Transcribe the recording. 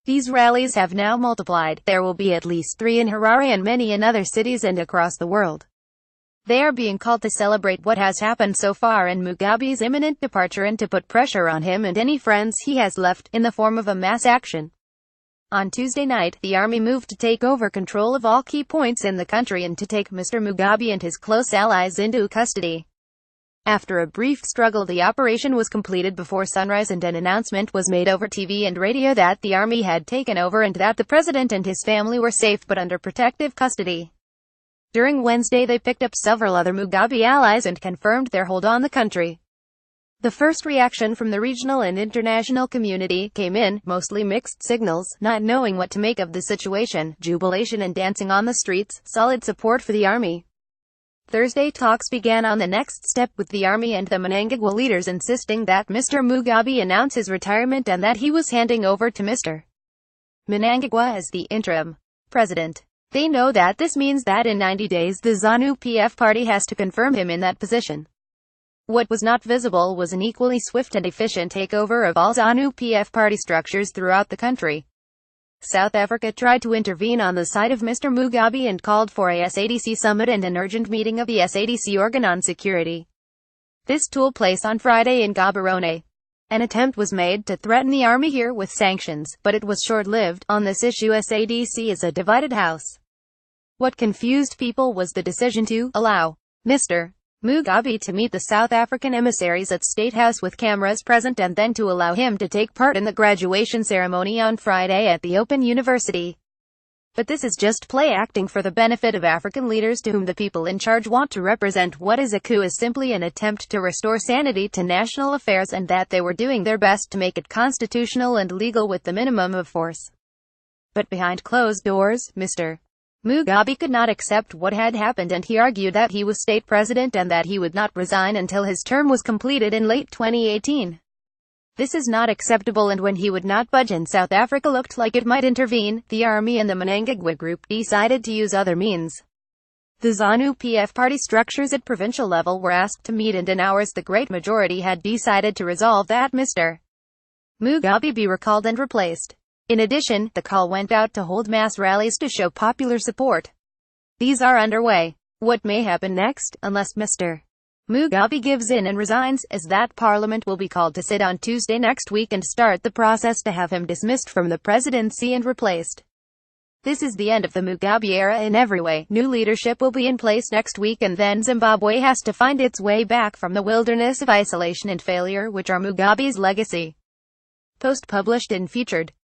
These rallies have now multiplied. There will be at least 3 in Harare and many in other cities and across the world. They are being called to celebrate what has happened so far and Mugabe's imminent departure, and to put pressure on him and any friends he has left, in the form of a mass action. On Tuesday night, the army moved to take over control of all key points in the country and to take Mr. Mugabe and his close allies into custody. After a brief struggle, the operation was completed before sunrise, and an announcement was made over TV and radio that the army had taken over and that the president and his family were safe but under protective custody. During Wednesday, they picked up several other Mugabe allies and confirmed their hold on the country. The first reaction from the regional and international community came in mostly mixed signals, not knowing what to make of the situation, jubilation and dancing on the streets, solid support for the army. Thursday, talks began on the next step, with the army and the Mnangagwa leaders insisting that Mr. Mugabe announce his retirement and that he was handing over to Mr. Mnangagwa as the interim president. They know that this means that in 90 days the ZANU-PF party has to confirm him in that position. What was not visible was an equally swift and efficient takeover of all ZANU-PF party structures throughout the country. South Africa tried to intervene on the side of Mr. Mugabe and called for a SADC summit and an urgent meeting of the SADC organ on security. This took place on Friday in Gaborone. An attempt was made to threaten the army here with sanctions, but it was short-lived. On this issue, SADC is a divided house. What confused people was the decision to allow Mr. Mugabe to meet the South African emissaries at State House with cameras present, and then to allow him to take part in the graduation ceremony on Friday at the Open University. But this is just play acting for the benefit of African leaders to whom the people in charge want to represent. What is a coup is simply an attempt to restore sanity to national affairs, and that they were doing their best to make it constitutional and legal with the minimum of force. But behind closed doors, Mr. Mugabe could not accept what had happened, and he argued that he was state president and that he would not resign until his term was completed in late 2018. This is not acceptable, and when he would not budge and South Africa looked like it might intervene, the army and the Mnangagwa group decided to use other means. The ZANU-PF party structures at provincial level were asked to meet, and in hours the great majority had decided to resolve that Mr. Mugabe be recalled and replaced. In addition, the call went out to hold mass rallies to show popular support. These are underway. What may happen next, unless Mr. Mugabe gives in and resigns, is that Parliament will be called to sit on Tuesday next week and start the process to have him dismissed from the presidency and replaced. This is the end of the Mugabe era in every way. New leadership will be in place next week, and then Zimbabwe has to find its way back from the wilderness of isolation and failure which are Mugabe's legacy. Post published and featured.